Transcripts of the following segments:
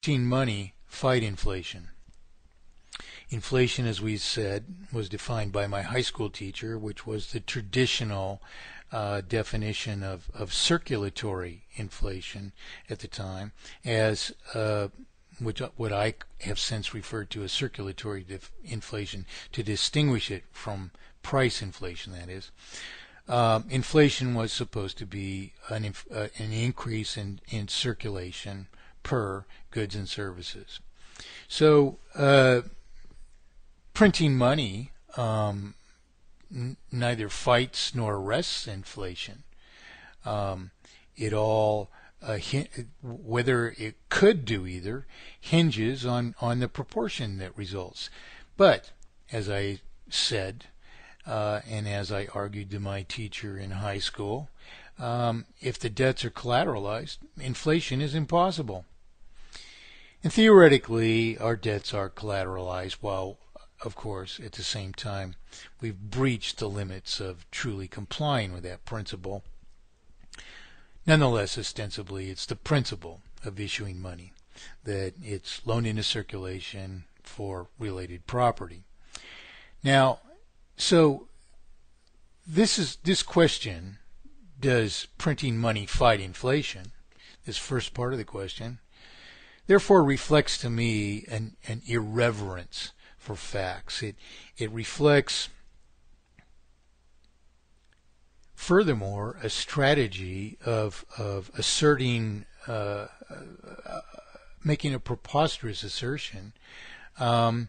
printing money fight inflation? Inflation, as we said, was defined by my high school teacher, which was the traditional definition of circulatory inflation at the time, as what I have since referred to as circulatory inflation to distinguish it from price inflation, that is. Inflation was supposed to be an increase in circulation per goods and services. So printing money neither fights nor arrests inflation. It all, whether it could do either, hinges on the proportion that results. But, as I said, and as I argued to my teacher in high school, if the debts are collateralized, inflation is impossible. And theoretically, our debts are collateralized, while, of course, at the same time, we've breached the limits of truly complying with that principle. Nonetheless, ostensibly, it's the principle of issuing money, that it's loaned into circulation for related property. Now, so this question, does printing money fight inflation, this first part of the question, therefore reflects to me an irreverence for facts. It reflects, furthermore, a strategy of asserting, making a preposterous assertion that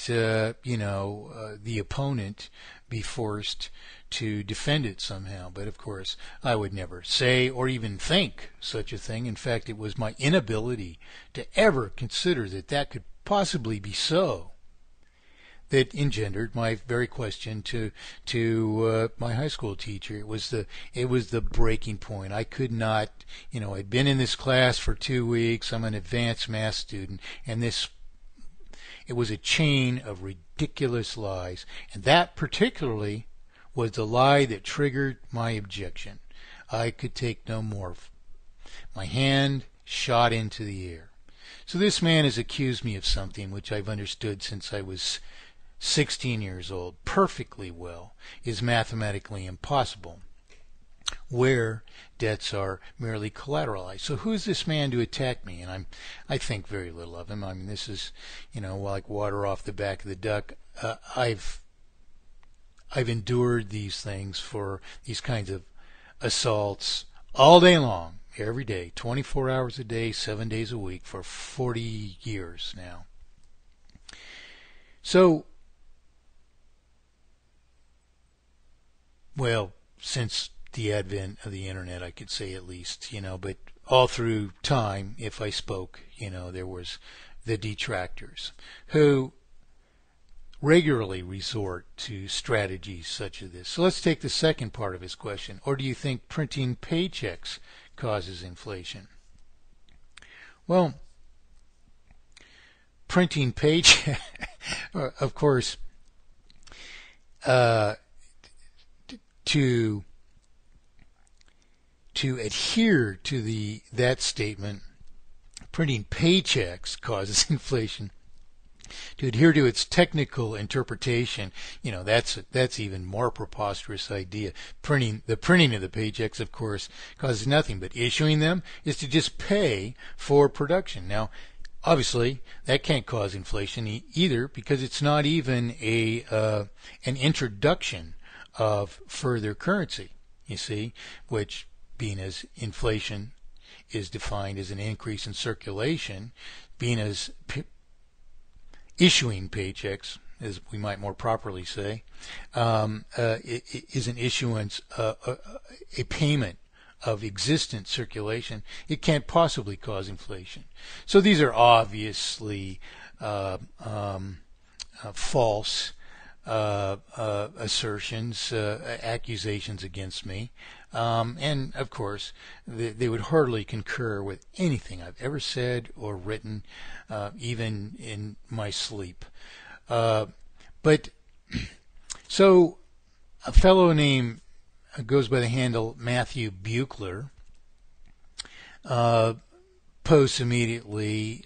the opponent be forced to defend it somehow. But of course, I would never say or even think such a thing. In fact, it was my inability to ever consider that could possibly be so that engendered my very question to my high school teacher. It was the breaking point. I could not, I'd been in this class for 2 weeks. I'm an advanced math student, and it was a chain of ridiculous lies, and that particularly was the lie that triggered my objection. I could take no more. My hand shot into the air. So this man has accused me of something which I've understood since I was 16 years old perfectly well is mathematically impossible, where debts are merely collateralized. So who is this man to attack me? And I think very little of him. I mean, this is, like water off the back of the duck. I've endured these things, for these kinds of assaults, all day long, every day, 24 hours a day, 7 days a week, for 40 years now. So, well, since the advent of the internet, I could say, at least, but all through time, if I spoke, there was the detractors who regularly resort to strategies such as this. So let's take the second part of his question. Or do you think printing paychecks causes inflation? Well, printing paychecks, of course, to adhere to that statement, printing paychecks causes inflation. To adhere to its technical interpretation, that's even more preposterous idea. The printing of the paychecks, of course, causes nothing, but issuing them is to just pay for production. Now, obviously, that can't cause inflation either, because it's not even an introduction of further currency, you see, which, being as inflation is defined as an increase in circulation, being as issuing paychecks, as we might more properly say, is an issuance, a payment of existent circulation. It can't possibly cause inflation. So these are obviously false assertions, accusations against me. And of course, they would hardly concur with anything I've ever said or written, even in my sleep. But so a fellow named goes by the handle Matthew Buechler posts immediately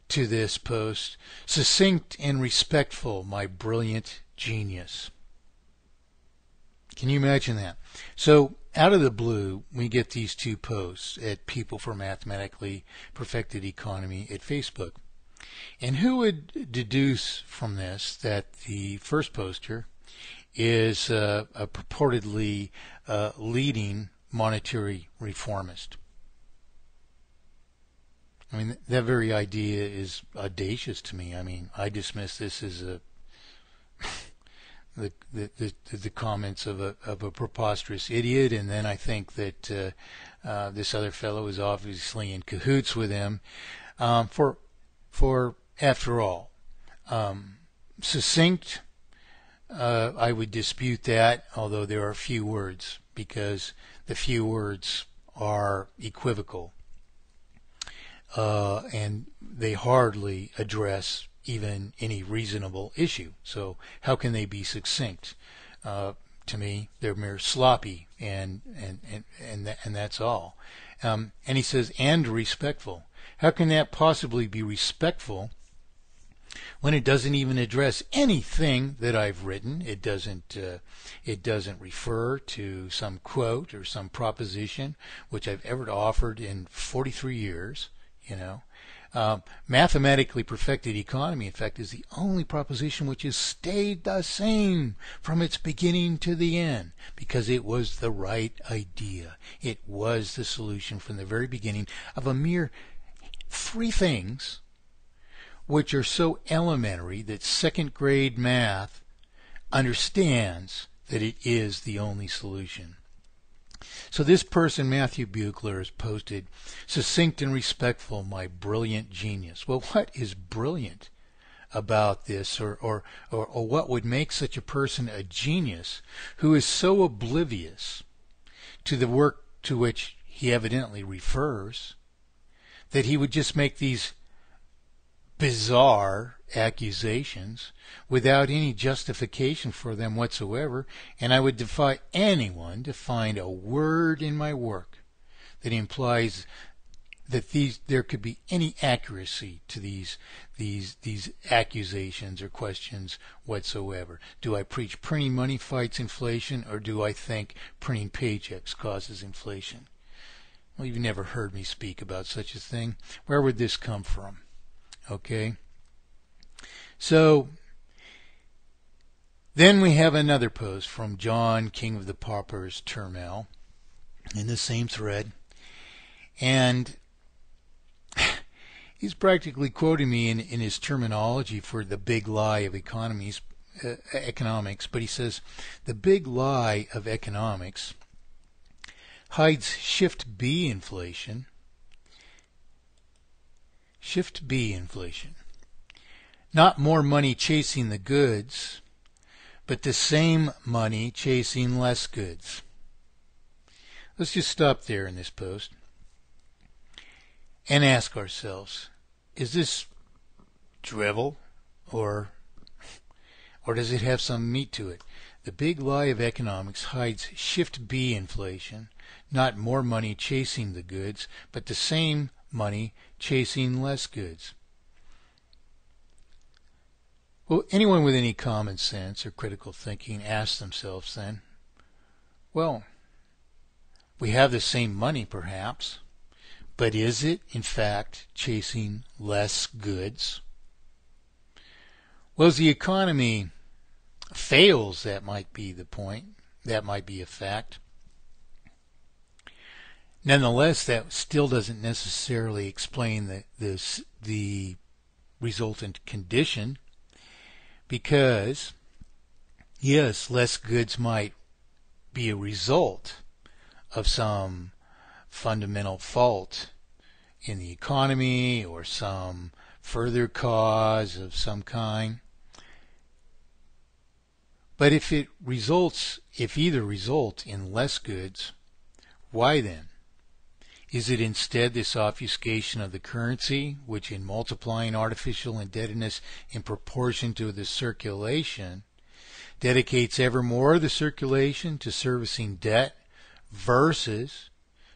to this post, succinct and respectful, my brilliant genius. Can you imagine that? So out of the blue, we get these two posts at People for Mathematically Perfected Economy at Facebook. And who would deduce from this that the first poster is a purportedly leading monetary reformist? I mean, that very idea is audacious to me. I mean, I dismiss this as the comments of a preposterous idiot, and then I think that this other fellow is obviously in cahoots with him. For after all, succinct, I would dispute that, although there are few words, because the few words are equivocal. And they hardly address even any reasonable issue. So how can they be succinct? To me, they're mere sloppy, and that's all. And he says, and respectful. How can that possibly be respectful when it doesn't even address anything that I've written? It doesn't refer to some quote or some proposition which I've ever offered in 43 years. Mathematically perfected economy, in fact, is the only proposition which has stayed the same from its beginning to the end, because it was the right idea. It was the solution from the very beginning of a mere 3 things which are so elementary that second grade math understands that it is the only solution. So this person, Matthew Buechler, has posted, succinct and respectful, my brilliant genius. Well, what is brilliant about this, or what would make such a person a genius who is so oblivious to the work to which he evidently refers that he would just make these bizarre accusations without any justification for them whatsoever? And I would defy anyone to find a word in my work that implies that there could be any accuracy to these accusations or questions whatsoever. Do I preach printing money fights inflation, or do I think printing paychecks causes inflation? Well, you've never heard me speak about such a thing. Where would this come from? Okay. So then we have another post from John, King of the Paupers, Turmel, in the same thread, and he's practically quoting me in his terminology for the big lie of economics, but he says the big lie of economics hides shift B inflation. Shift B inflation. Not more money chasing the goods, but the same money chasing less goods. Let's just stop there in this post and ask ourselves, is this drivel, or does it have some meat to it? The big lie of economics hides shift B inflation, not more money chasing the goods, but the same money chasing less goods. Well, anyone with any common sense or critical thinking asks themselves then, well, we have the same money perhaps, but is it in fact chasing less goods? Well, as the economy fails, that might be the point, that might be a fact. Nonetheless, that still doesn't necessarily explain the resultant condition, because, yes, less goods might be a result of some fundamental fault in the economy or some further cause of some kind. But if either result in less goods, why then? Is it instead this obfuscation of the currency, which in multiplying artificial indebtedness in proportion to the circulation, dedicates ever more of the circulation to servicing debt versus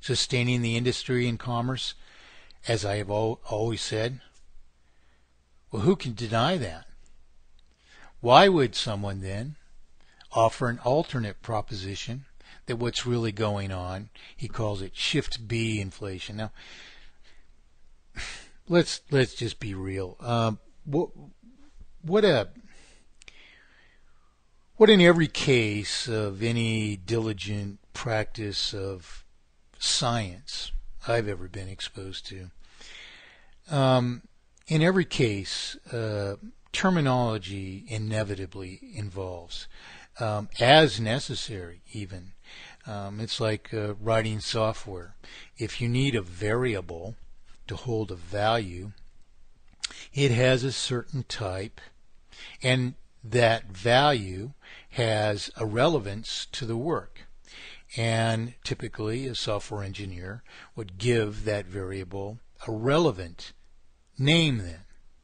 sustaining the industry and commerce, as I have always said? Well, who can deny that? Why would someone then offer an alternate proposition that what's really going on, he calls it shift B inflation? Now, let's just be real. What in every case of any diligent practice of science I've ever been exposed to, in every case, terminology inevitably involves, as necessary even. It's like writing software. If you need a variable to hold a value, it has a certain type, and that value has a relevance to the work. And typically a software engineer would give that variable a relevant name then,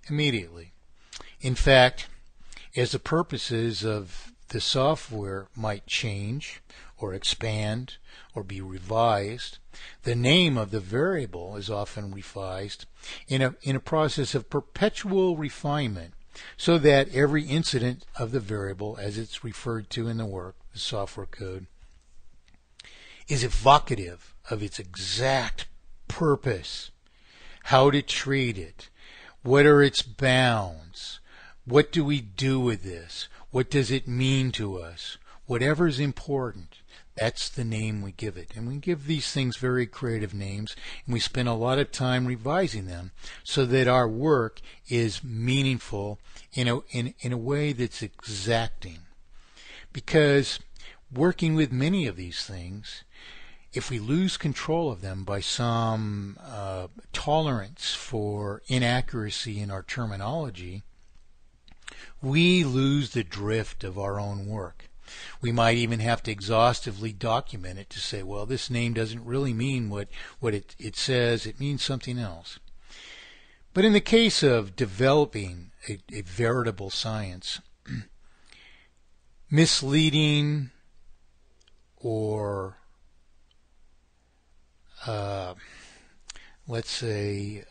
immediately. In fact, as the purposes of the software might change or expand or be revised, the name of the variable is often revised in a process of perpetual refinement, so that every incident of the variable, as it's referred to in the work, the software code, is evocative of its exact purpose, how to treat it, what are its bounds, what do we do with this, what does it mean to us, whatever is important. That's the name we give it. And we give these things very creative names, and we spend a lot of time revising them so that our work is meaningful in a way that's exacting. Because working with many of these things, if we lose control of them by some tolerance for inaccuracy in our terminology, we lose the drift of our own work. We might even have to exhaustively document it to say, well, this name doesn't really mean what it says, it means something else. But in the case of developing a veritable science, misleading or let's say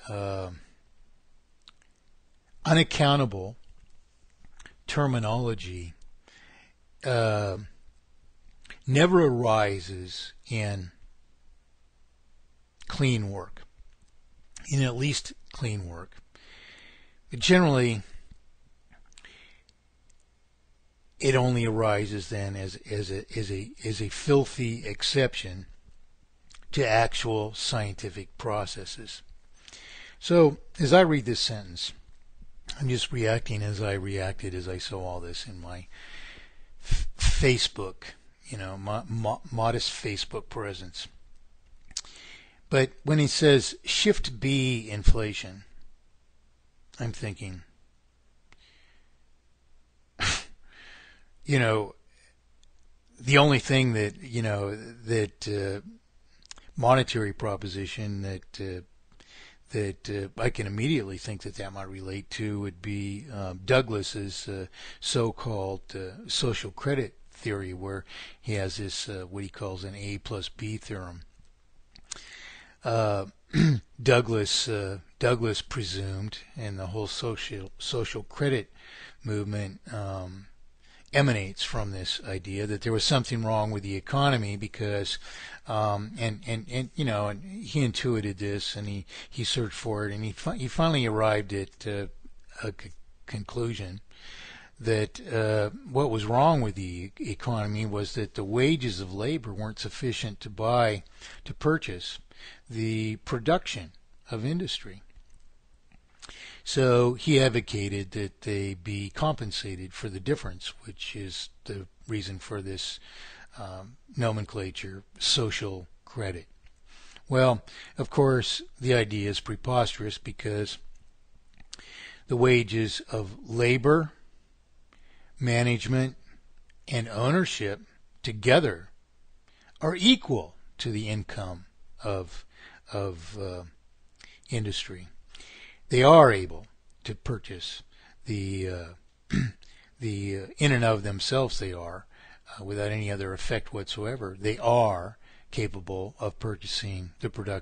unaccountable terminology never arises in clean work, in at least clean work. But generally, it only arises then as a filthy exception to actual scientific processes. So, as I read this sentence, I'm just reacting as I reacted as I saw all this in my Facebook, modest Facebook presence. But when he says shift B inflation, I'm thinking, the only thing that monetary proposition that I can immediately think that might relate to would be Douglas's so-called social credit theory, where he has this what he calls an A plus B theorem. Douglas presumed, and the whole social credit movement emanates from this idea that there was something wrong with the economy because and he intuited this, and he searched for it, and he finally arrived at a conclusion that what was wrong with the economy was that the wages of labor weren't sufficient to purchase the production of industry. So he advocated that they be compensated for the difference, which is the reason for this nomenclature, social credit. Well, of course, the idea is preposterous because the wages of labor, management, and ownership together are equal to the income of industry. They are able to purchase the in and of themselves. They are without any other effect whatsoever. They are capable of purchasing the production